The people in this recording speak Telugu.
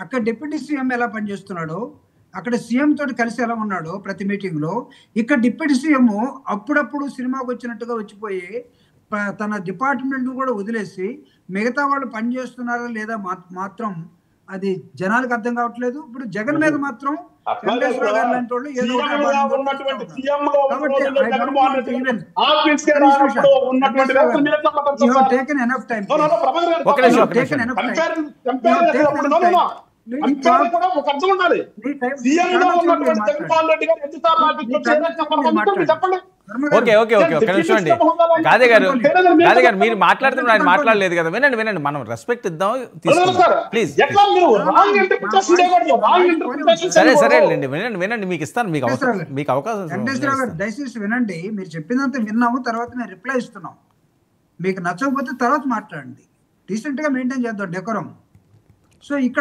అక్కడ డిప్యూటీ సీఎం ఎలా పనిచేస్తున్నాడో, అక్కడ సీఎం తోటి కలిసి ఎలా ఉన్నాడో ప్రతి మీటింగ్‌లో, ఇక్కడ డిప్యూటీ సీఎం అప్పుడప్పుడు సినిమాకొచ్చినట్టుగా వచ్చిపోయి తన డిపార్ట్మెంట్‌ని కూడా వదిలేసి మిగతా వాళ్ళు పని చేస్తున్నారా లేదా మాత్రం అది జనాలకు అర్థం కావట్లేదు. ఇప్పుడు జగన్ మీద మాత్రం వెంకటేశ్వర గారు లాంటి వాళ్ళు ఏదో ఓకే ఓకే ఓకే ఒక నిమిషం అండి. గాదే గారు మీరు మాట్లాడుతున్నారు, ఆయన మాట్లాడలేదు కదా. వినండి వినండి, మనం రెస్పెక్ట్ ఇద్దాం, ప్లీజ్. సరే సరేలేండి, వినండి వినండి, మీకు ఇస్తాను, మీకు అవకాశం. వెంకటేశ్వర గారు దయచేసి వినండి, మీరు చెప్పిందంతా విన్నాము, తర్వాత మేము రిప్లై ఇస్తున్నాం. మీకు నచ్చకపోతే తర్వాత మాట్లాడండి, డీసెంట్ గా మెయింటైన్ చేద్దాం డెకోరం. సో ఇక్కడ